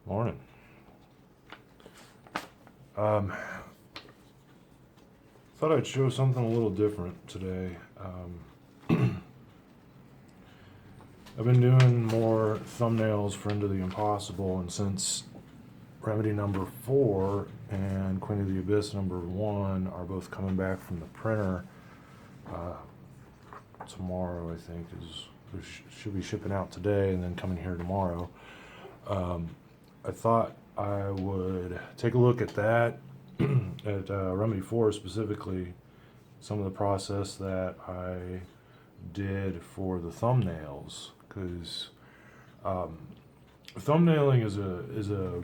Morning. Um, Thought I'd show something a little different today. I've been doing more thumbnails for Into the Impossible, and since Remedy number 4 and Queen of the Abyss number 1 are both coming back from the printer tomorrow, I think should be shipping out today and then coming here tomorrow. I thought I would take a look at that, at Remedy 4 specifically, some of the process that I did for the thumbnails, because thumbnailing is a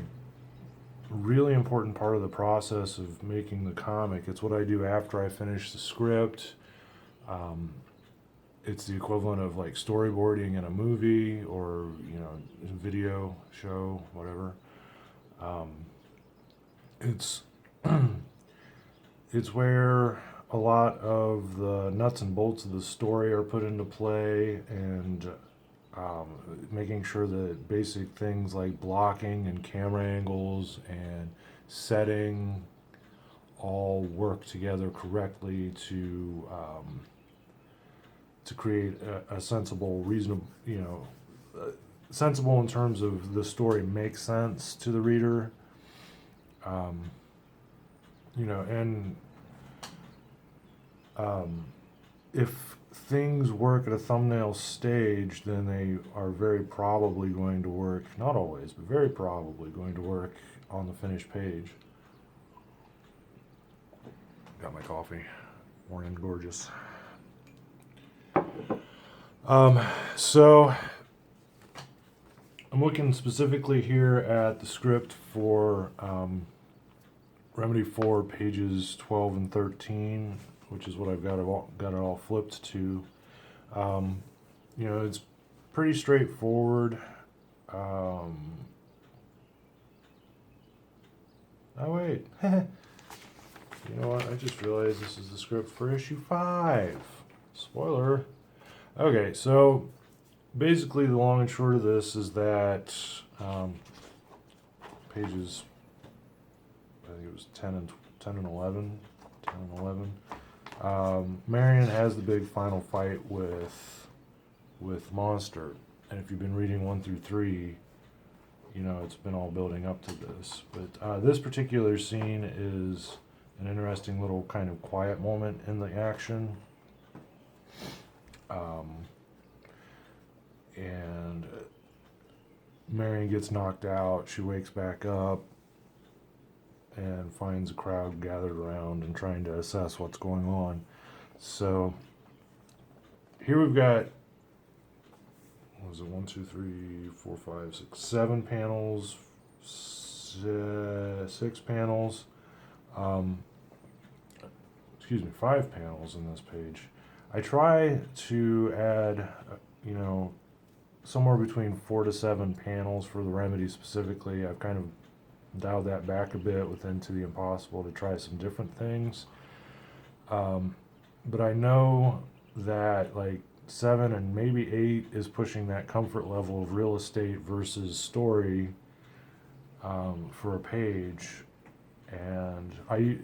really important part of the process of making the comic. It's what I do after I finish the script. It's the equivalent of like storyboarding in a movie or a video show, whatever. It's it's where a lot of the nuts and bolts of the story are put into play, and making sure that basic things like blocking and camera angles and setting all work together correctly to create a sensible, reasonable, sensible in terms of the story makes sense to the reader. And if things work at a thumbnail stage, then they are very probably going to work, not always, but very probably going to work on the finished page. Got my coffee. Morning, gorgeous. So I'm looking specifically here at the script for Remedy 4 pages 12 and 13, which is what I've got it all flipped to. It's pretty straightforward. Oh wait, you know what? I just realized this is the script for issue 5. Spoiler. Okay, so basically the long and short of this is that pages, I think it was 10 and 11, Marion has the big final fight with Monster, and if you've been reading 1 through 3, it's been all building up to this. But this particular scene is an interesting little kind of quiet moment in the action. And Marion gets knocked out. She wakes back up and finds a crowd gathered around and trying to assess what's going on. So here we've got, what was it, 1, 2, 3, 4, 5, 6, 7 panels, 6 panels, 5 panels in this page. I try to add, somewhere between 4 to 7 panels for the Remedy specifically. I've kind of dialed that back a bit with Into the Impossible to try some different things. But I know that like 7 and maybe 8 is pushing that comfort level of real estate versus story for a page. And I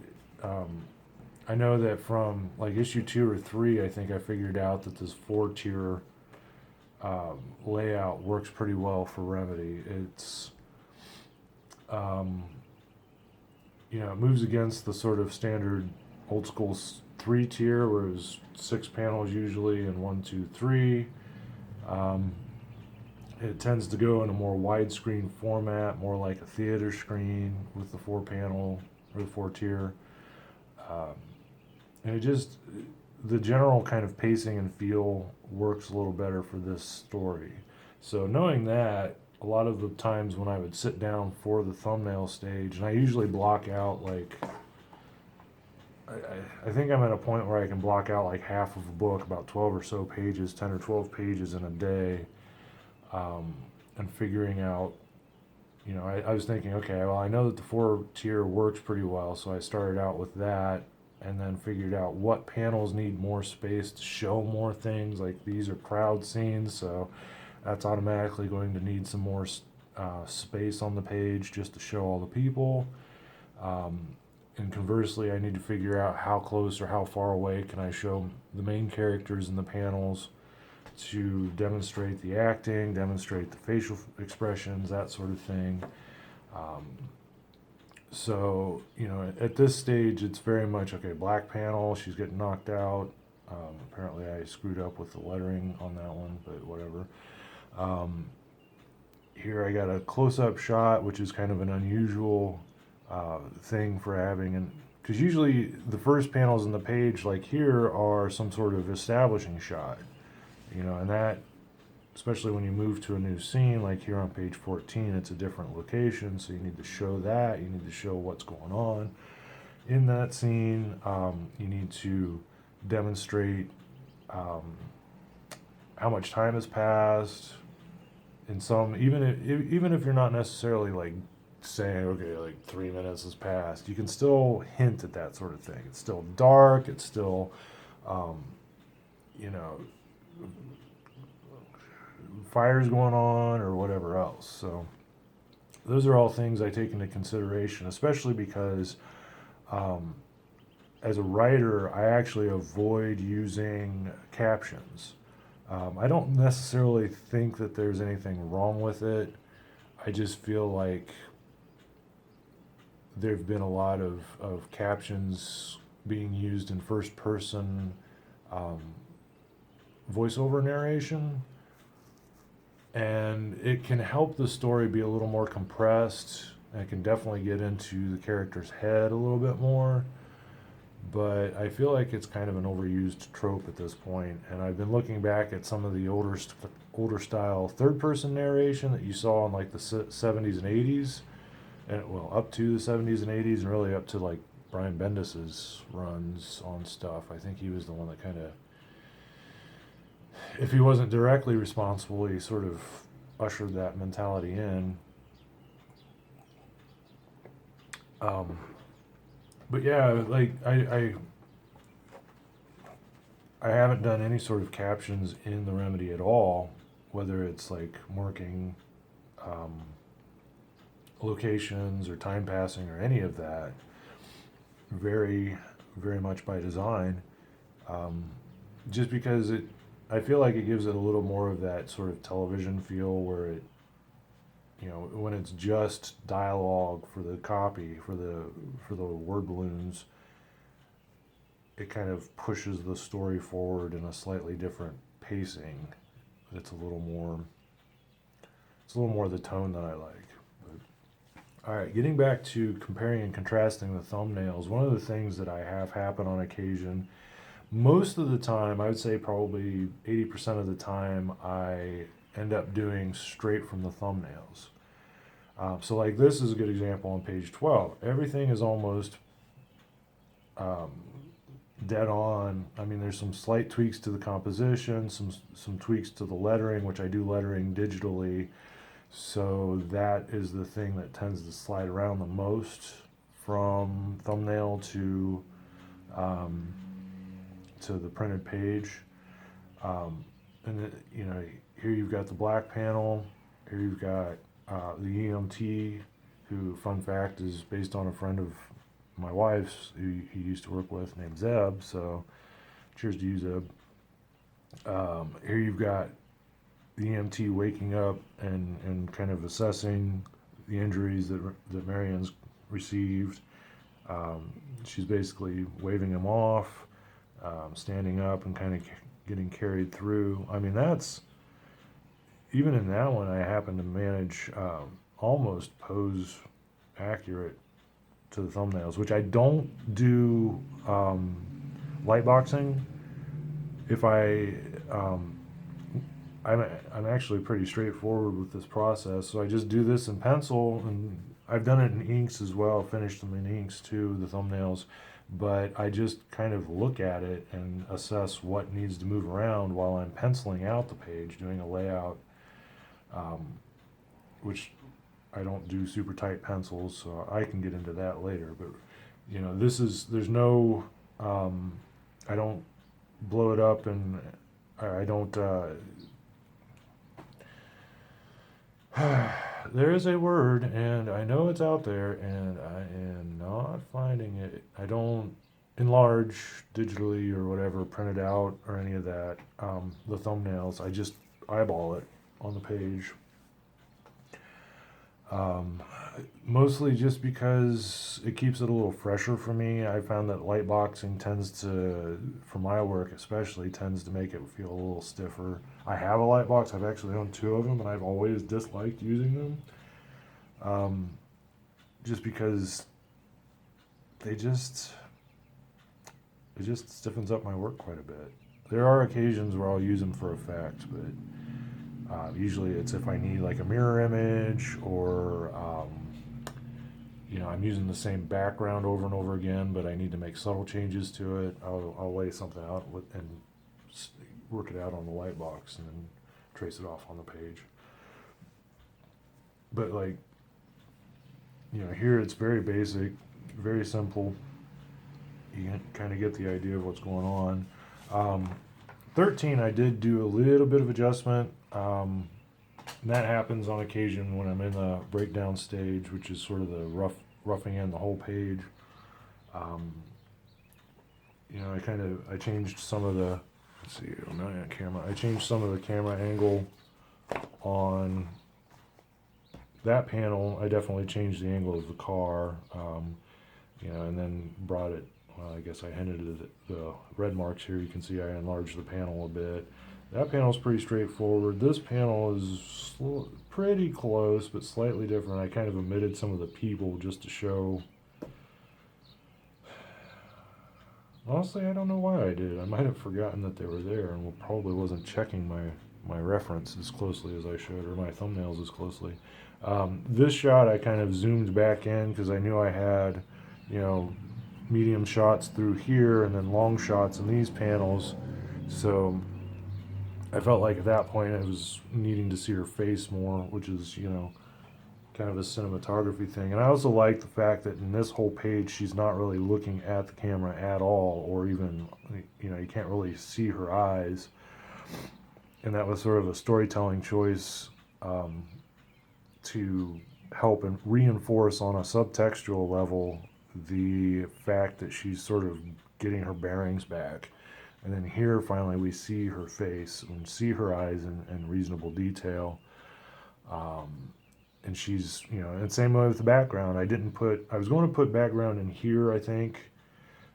know that from like issue 2 or 3, I think I figured out that this 4-tier layout works pretty well for Remedy. It's it moves against the sort of standard old school 3-tier, where it was 6 panels usually and 1, 2, 3. It tends to go in a more widescreen format, more like a theater screen with the 4-panel or the 4-tier. And the general kind of pacing and feel works a little better for this story. So knowing that, a lot of the times when I would sit down for the thumbnail stage, and I usually block out like, I think I'm at a point where I can block out like half of a book, about 12 or so pages, 10 or 12 pages in a day, and figuring out, I was thinking, okay, well, I know that the 4-tier works pretty well, so I started out with that, and then figured out what panels need more space to show more things. Like these are crowd scenes, so that's automatically going to need some more space on the page just to show all the people. And conversely, I need to figure out how close or how far away can I show the main characters in the panels to demonstrate the acting, demonstrate the facial expressions, that sort of thing. So, at this stage, it's very much, okay, black panel, she's getting knocked out. Apparently, I screwed up with the lettering on that one, but whatever. Here I got a close-up shot, which is kind of an unusual thing for having, because usually the first panels in the page, like here, are some sort of establishing shot, and that, especially when you move to a new scene, like here on page 14, it's a different location, so you need to show that, you need to show what's going on in that scene. You need to demonstrate how much time has passed. In some, even if you're not necessarily like saying, okay, like 3 minutes has passed, you can still hint at that sort of thing. It's still dark. It's still, fires going on or whatever else. So those are all things I take into consideration, especially because as a writer, I actually avoid using captions. I don't necessarily think that there's anything wrong with it. I just feel like there have been a lot of captions being used in first person voiceover narration, and it can help the story be a little more compressed. It can definitely get into the character's head a little bit more, but I feel like it's kind of an overused trope at this point. And I've been looking back at some of the older style third person narration that you saw in like the 70s and 80s, and up to the 70s and 80s, and really up to like Brian Bendis's runs on stuff. I think he was the one that kind of, if he wasn't directly responsible, he sort of ushered that mentality in. But yeah, like I haven't done any sort of captions in the Remedy at all, whether it's like marking locations or time passing or any of that. Very, very much by design. Just because I feel like it gives it a little more of that sort of television feel where it, when it's just dialogue for the copy, for the word balloons, it kind of pushes the story forward in a slightly different pacing. It's a little more the tone that I like. But, all right, getting back to comparing and contrasting the thumbnails, one of the things that I have happen on occasion, most of the time, I would say probably 80% of the time, I end up doing straight from the thumbnails. So like this is a good example on page 12. Everything is almost dead on. I mean, there's some slight tweaks to the composition, some tweaks to the lettering, which I do lettering digitally. So that is the thing that tends to slide around the most from thumbnail to the printed page. And here you've got the black panel. Here you've got the EMT, who, fun fact, is based on a friend of my wife's who he used to work with, named Zeb. So cheers to you, Zeb. Here you've got the EMT waking up and kind of assessing the injuries that Marianne's received. She's basically waving him off, standing up and kind of getting carried through. I mean, even in that one, I happen to manage almost pose accurate to the thumbnails, which I don't do lightboxing. If I'm actually pretty straightforward with this process, so I just do this in pencil, and I've done it in inks as well, finished them in inks too, the thumbnails, but I just kind of look at it and assess what needs to move around while I'm penciling out the page, doing a layout, which I don't do super tight pencils, so I can get into that later. But there's no, I don't blow it up, and I don't there is a word, and I know it's out there, and I am not finding it. I don't enlarge digitally or whatever, print it out or any of that. The thumbnails, I just eyeball it on the page. Um, Mostly just because it keeps it a little fresher for me. I found that light boxing tends to, for my work especially, tends to make it feel a little stiffer. I have a light box. I've actually owned two of them, and I've always disliked using them. Just because they just it just stiffens up my work quite a bit. There are occasions where I'll use them for effect, but usually it's if I need like a mirror image or I'm using the same background over and over again, but I need to make subtle changes to it. I'll lay something out and work it out on the light box and then trace it off on the page. But like, here it's very basic, very simple. You can kind of get the idea of what's going on. 13, I did do a little bit of adjustment. And that happens on occasion when I'm in the breakdown stage, which is sort of the roughing in the whole page. I changed some of the, let's see, on that camera, I changed some of the camera angle on that panel. I definitely changed the angle of the car, and then brought it, I guess I hinted at the red marks here. You can see I enlarged the panel a bit. That panel is pretty straightforward. This panel is pretty close, but slightly different. I kind of omitted some of the people just to show. Honestly, I don't know why I did. I might have forgotten that they were there and probably wasn't checking my reference as closely as I should, or my thumbnails as closely. This shot I kind of zoomed back in because I knew I had, medium shots through here and then long shots in these panels. So I felt like at that point I was needing to see her face more, which is, kind of a cinematography thing. And I also like the fact that in this whole page, she's not really looking at the camera at all, or even, you can't really see her eyes. And that was sort of a storytelling choice to help and reinforce on a subtextual level the fact that she's sort of getting her bearings back. And then here, finally, we see her face and see her eyes in reasonable detail. And she's, and same way with the background. I was going to put background in here, I think.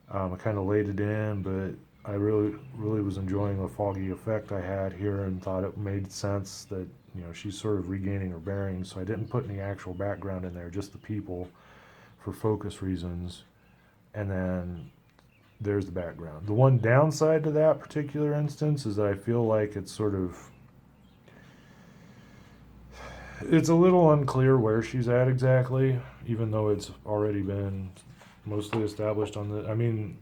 I kind of laid it in, but I really, really was enjoying the foggy effect I had here and thought it made sense that, she's sort of regaining her bearings. So I didn't put any actual background in there, just the people for focus reasons. And then there's the background. The one downside to that particular instance is that I feel like it's a little unclear where she's at exactly, even though it's already been mostly established on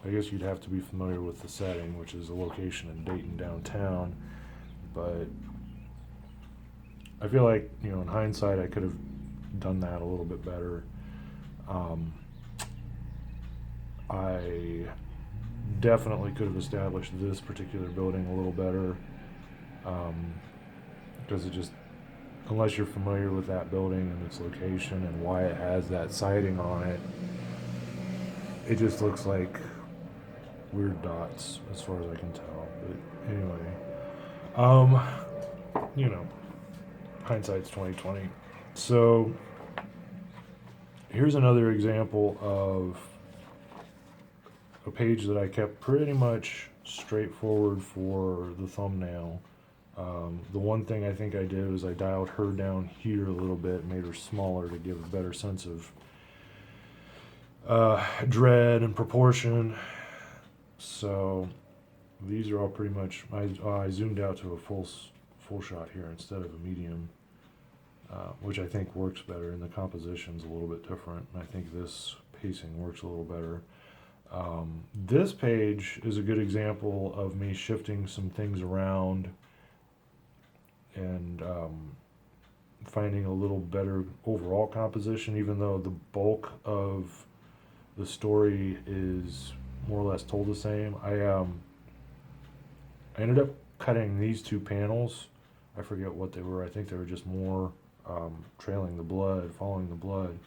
I guess you'd have to be familiar with the setting, which is a location in Dayton downtown, but I feel like, in hindsight, I could have done that a little bit better. I definitely could have established this particular building a little better, because unless you're familiar with that building and its location and why it has that siding on it, it just looks like weird dots as far as I can tell. But anyway, hindsight's 2020. So here's another example of a page that I kept pretty much straightforward for the thumbnail. The one thing I think I did was I dialed her down here a little bit, made her smaller to give a better sense of dread and proportion. So these are all pretty much, I zoomed out to a full shot here instead of a medium, which I think works better, and the composition's a little bit different. And I think this pacing works a little better. This page is a good example of me shifting some things around and finding a little better overall composition, even though the bulk of the story is more or less told the same. I ended up cutting these two panels. I forget what they were. I think they were just more trailing the blood, following the blood.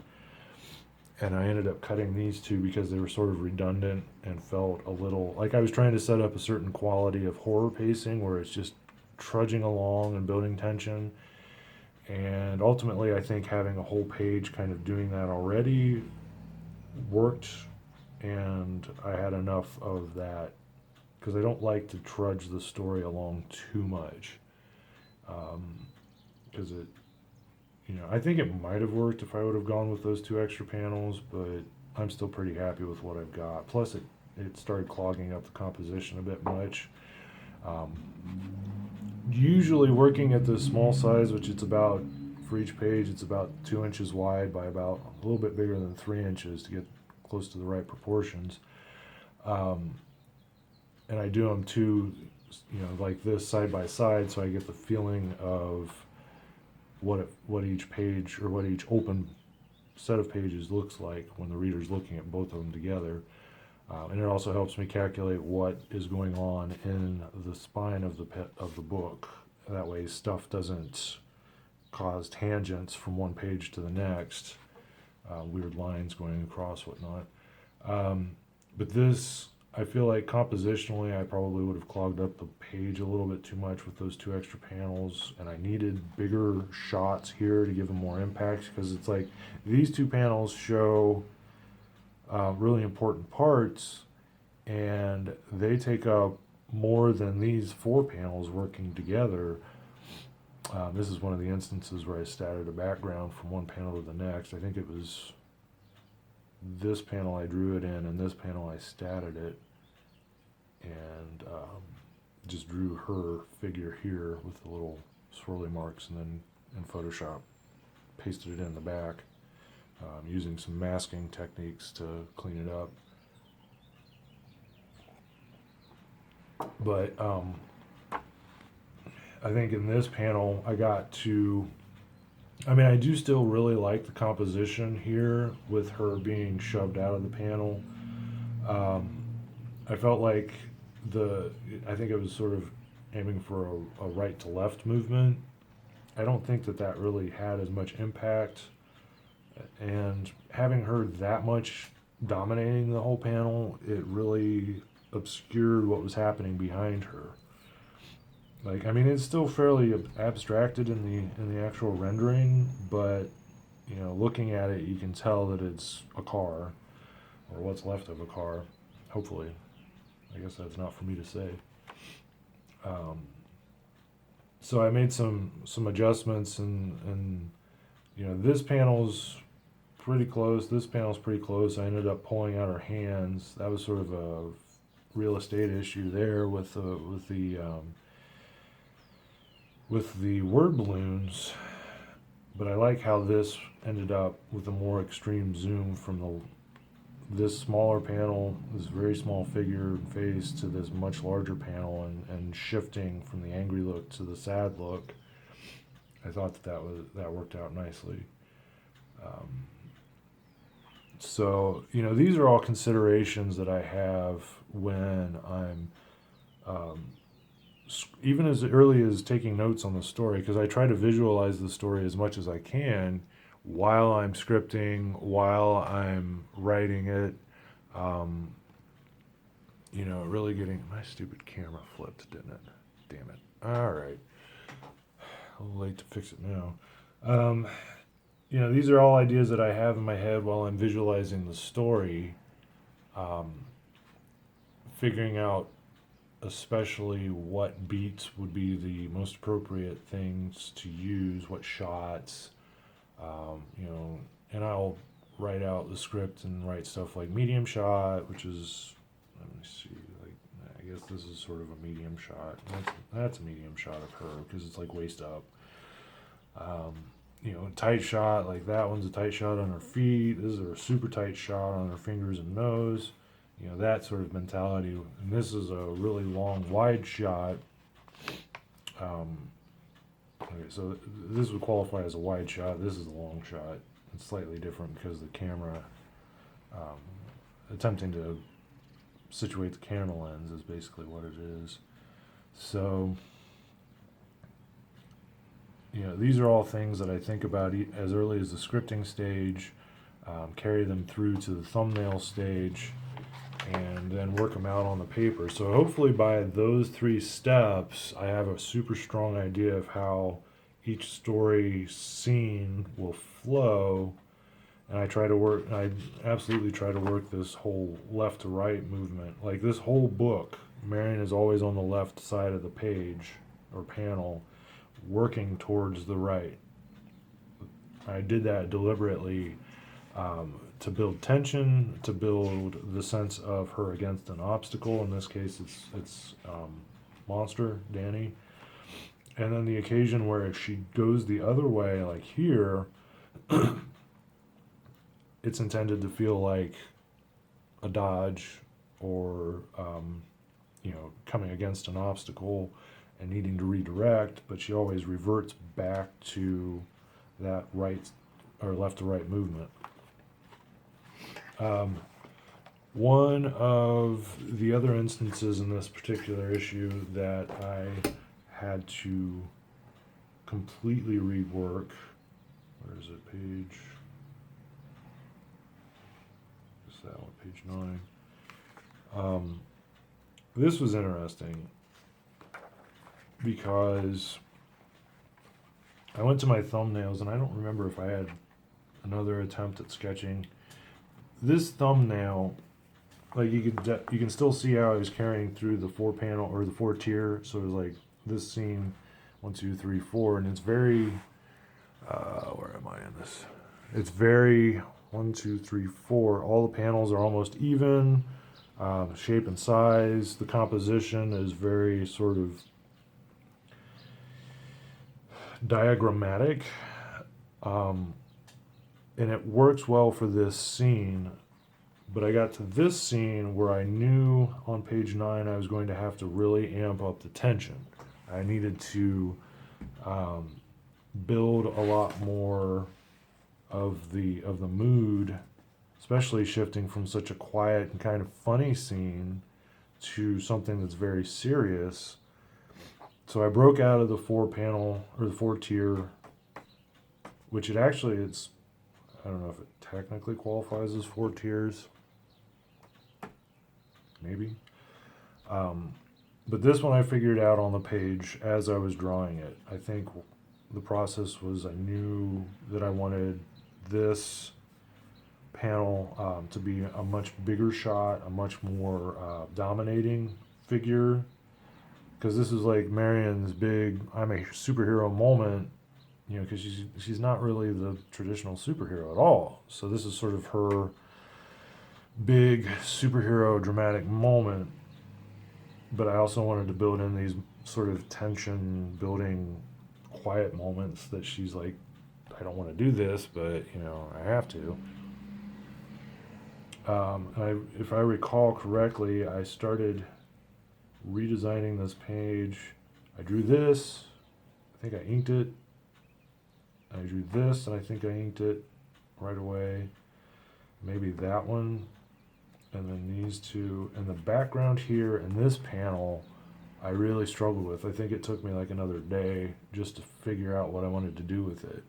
And I ended up cutting these two because they were sort of redundant and felt a little like I was trying to set up a certain quality of horror pacing where it's just trudging along and building tension. And ultimately, I think having a whole page kind of doing that already worked, and I had enough of that because I don't like to trudge the story along too much. Because I think it might have worked if I would have gone with those two extra panels, but I'm still pretty happy with what I've got. Plus, it started clogging up the composition a bit much. Usually working at the small size, which it's about, for each page, it's about 2 inches wide by about a little bit bigger than 3 inches to get close to the right proportions. And I do them two, like this side by side, so I get the feeling of what each page or what each open set of pages looks like when the reader's looking at both of them together. And it also helps me calculate what is going on in the spine of the book. That way, stuff doesn't cause tangents from one page to the next, weird lines going across, whatnot. But this, I feel like compositionally, I probably would have clogged up the page a little bit too much with those two extra panels, and I needed bigger shots here to give them more impact, because it's like these two panels show really important parts, and they take up more than these 4 panels working together. This is one of the instances where I statted a background from one panel to the next. I think it was this panel I drew it in, and this panel I statted it, and just drew her figure here with the little swirly marks, and then in Photoshop pasted it in the back, using some masking techniques to clean it up. But I think in this panel I do still really like the composition here with her being shoved out of the panel. I felt like I think it was sort of aiming for a right to left movement. I don't think that really had as much impact, and having her that much dominating the whole panel, it really obscured what was happening behind her. Like, it's still fairly abstracted in the actual rendering, but looking at it, you can tell that it's a car, or what's left of a car. Hopefully, I guess that's not for me to say. So I made some adjustments, and this panel's pretty close. This panel's pretty close. I ended up pulling out her hands. That was sort of a real estate issue there with the word balloons, but I like how this ended up with a more extreme zoom from this smaller panel, this very small figure and face, to this much larger panel, and shifting from the angry look to the sad look. I thought that worked out nicely. So these are all considerations that I have when I'm even as early as taking notes on the story, because I try to visualize the story as much as I can while I'm scripting, while I'm writing it. Really getting my stupid camera flipped, didn't it? Damn it. All right. A little late to fix it now. These are all ideas that I have in my head while I'm visualizing the story, figuring out especially what beats would be the most appropriate things to use, what shots, and I'll write out the script and write stuff like medium shot, which is, let me see, like, I guess this is sort of a medium shot. That's a medium shot of her, because it's like waist up. Tight shot, like that one's a tight shot on her feet. This is a super tight shot on her fingers and nose. That sort of mentality. And this is a really long, wide shot. Okay, so this would qualify as a wide shot. This is a long shot. It's slightly different because the camera, attempting to situate the camera lens is basically what it is. So these are all things that I think about as early as the scripting stage, carry them through to the thumbnail stage, and then work them out on the paper. So hopefully by those 3 steps, I have a super strong idea of how each story scene will flow. And I absolutely try to work this whole left to right movement. Like this whole book, Marion is always on the left side of the page or panel, working towards the right. I did that deliberately, to build tension, to build the sense of her against an obstacle. In this case, it's Monster, Danny. And then the occasion where she goes the other way, like here, it's intended to feel like a dodge or, coming against an obstacle and needing to redirect, but she always reverts back to that right or left to right movement. One of the other instances in this particular issue that I had to completely rework, where is it, page? Is that one, page 9? This was interesting because I went to my thumbnails and I don't remember if I had another attempt at sketching. This thumbnail, like you can still see how I was carrying through the 4 panel or the 4 tier. So it was like this scene, 1, 2, 3, 4, and it's very. Where am I in this? It's very 1, 2, 3, 4. All the panels are almost even, shape and size. The composition is very sort of diagrammatic. And it works well for this scene, but I got to this scene where I knew on page 9 I was going to have to really amp up the tension. I needed to build a lot more of the mood, especially shifting from such a quiet and kind of funny scene to something that's very serious. So I broke out of the 4 panel or the 4 tier, which it's I don't know if it technically qualifies as 4 tiers. Maybe. But this one I figured out on the page as I was drawing it. I think the process was I knew that I wanted this panel to be a much bigger shot, a much more dominating figure. Because this is like Marion's big I'm a superhero moment, because she's not really the traditional superhero at all. So this is sort of her big superhero dramatic moment. But I also wanted to build in these sort of tension building quiet moments that she's like, I don't want to do this, but I have to. If I recall correctly, I started redesigning this page. I drew this. I think I inked it. I drew this, and I think I inked it right away. Maybe that one, and then these 2. And the background here and this panel, I really struggled with. I think it took me like another day just to figure out what I wanted to do with it.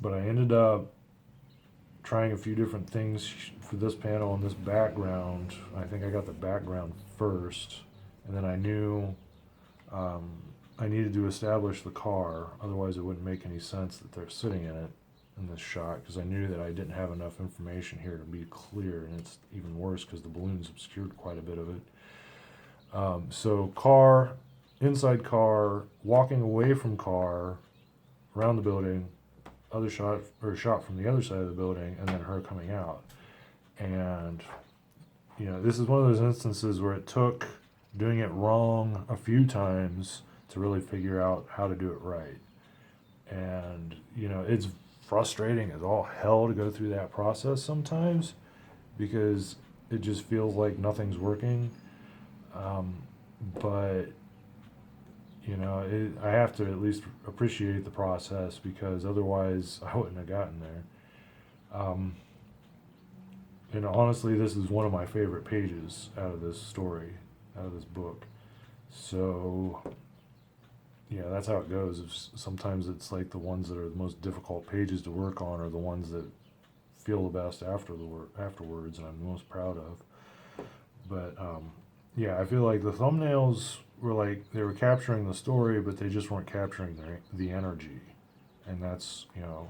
But I ended up trying a few different things for this panel and this background. I think I got the background first, and then I knew I needed to establish the car, otherwise it wouldn't make any sense that they're sitting in it in this shot, because I knew that I didn't have enough information here to be clear, and it's even worse because the balloons obscured quite a bit of it. So car, inside car, walking away from car, around the building, other shot from the other side of the building, and then her coming out. And this is one of those instances where it took doing it wrong a few times to really figure out how to do it right. And it's frustrating as all hell to go through that process sometimes, because it just feels like nothing's working. But I have to at least appreciate the process, because otherwise I wouldn't have gotten there. Honestly, this is one of my favorite pages out of this story, out of this book. So yeah, that's how it goes. Sometimes it's like the ones that are the most difficult pages to work on are the ones that feel the best afterwards, and I'm the most proud of. But yeah, I feel like the thumbnails were like they were capturing the story, but they just weren't capturing the energy, and that's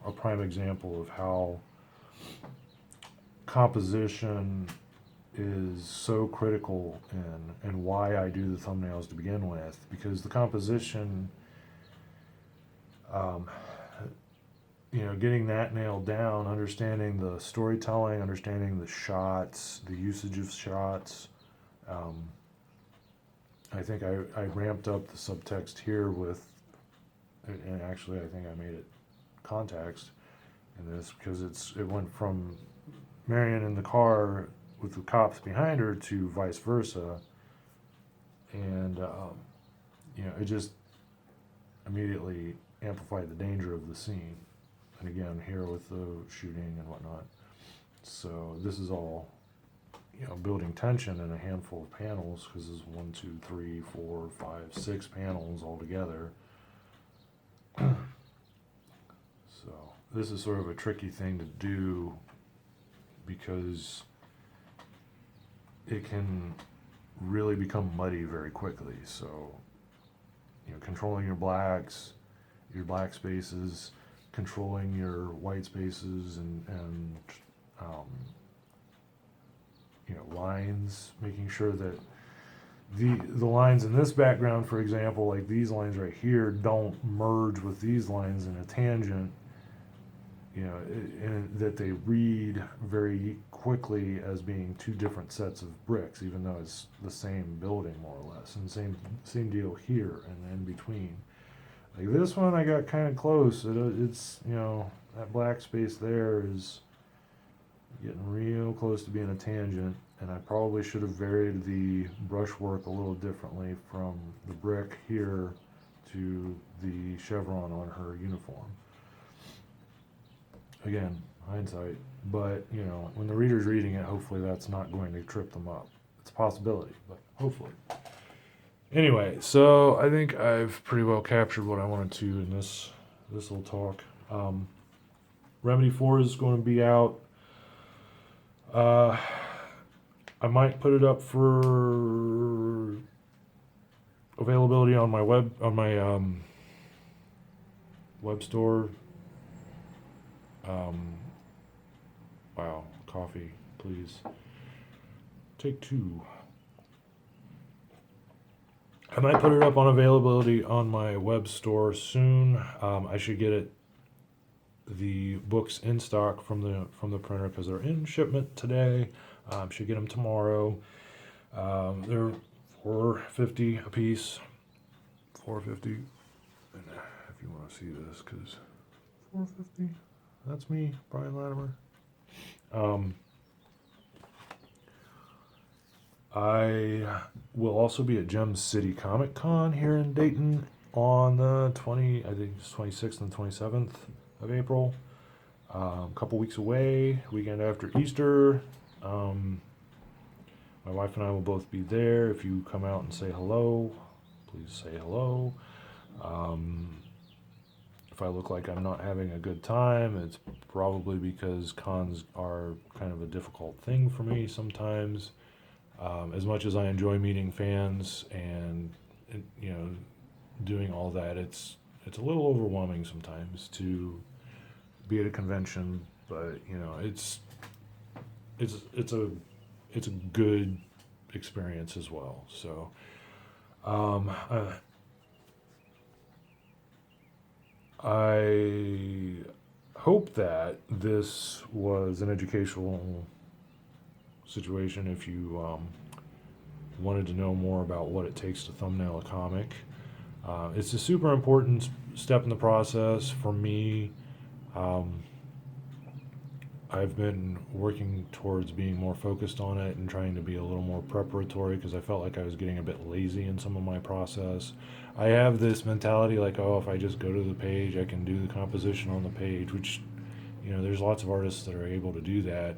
a prime example of how composition is so critical and why I do the thumbnails to begin with, because the composition, um, getting that nailed down, understanding the storytelling, understanding the shots, the usage of shots. I think I ramped up the subtext here with, and actually I think I made it context in this because it went from Marion in the car with the cops behind her to vice versa, and it just immediately amplified the danger of the scene. And again, here with the shooting and whatnot. So this is all building tension in a handful of panels, because there's 1, 2, 3, 4, 5, 6 panels all together. So this is sort of a tricky thing to do because it can really become muddy very quickly. So controlling your black spaces, controlling your white spaces, and lines, making sure that the lines in this background, for example, like these lines right here, don't merge with these lines in a tangent, and that they read very quickly as being two different sets of bricks, even though it's the same building more or less. And same deal here and in between. Like this one, I got kind of close. It's that black space there is getting real close to being a tangent, and I probably should have varied the brushwork a little differently from the brick here to the chevron on her uniform. Again, hindsight, but when the reader's reading it, hopefully that's not going to trip them up. It's a possibility, but hopefully. Anyway, so I think I've pretty well captured what I wanted to in this little talk. Remedy 4 is going to be out. I might put it up for availability on my web store. Wow, coffee, please. Take 2. I might put it up on availability on my web store soon. I should get the books in stock from the printer because they're in shipment today. Should get them tomorrow. They're $4.50 a piece. $4.50. And if you want to see this, because $4.50. That's me, Brian Latimer. I will also be at Gem City Comic Con here in Dayton on the 26th and 27th of April. A couple weeks away, weekend after Easter. My wife and I will both be there. If you come out and say hello, please say hello. If I look like I'm not having a good time, it's probably because cons are kind of a difficult thing for me sometimes. As much as I enjoy meeting fans and doing all that, it's a little overwhelming sometimes to be at a convention, but it's a good experience as well. So I hope that this was an educational situation. If you wanted to know more about what it takes to thumbnail a comic, it's a super important step in the process for me. I've been working towards being more focused on it and trying to be a little more preparatory because I felt like I was getting a bit lazy in some of my process. I have this mentality like, oh, if I just go to the page, I can do the composition on the page, which, there's lots of artists that are able to do that.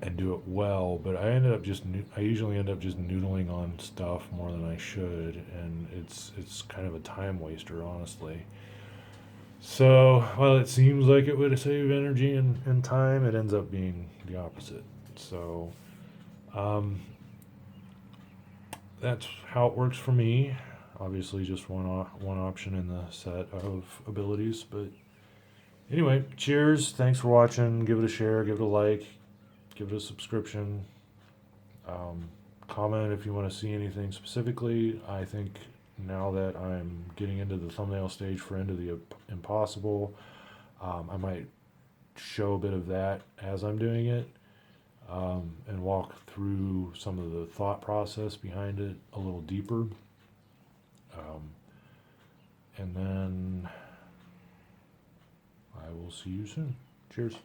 and do it well, but I usually end up just noodling on stuff more than I should, and it's kind of a time waster, honestly. So while it seems like it would save energy and time, it ends up being the opposite. So um, that's how it works for me. Obviously, just one option in the set of abilities. But anyway, cheers. Thanks for watching. Give it a share. Give it a like. Give it a subscription. Um, Comment if you want to see anything specifically. I think now that I'm getting into the thumbnail stage for Into the Impossible, I might show a bit of that as I'm doing it, and walk through some of the thought process behind it a little deeper. And then I will see you soon. Cheers.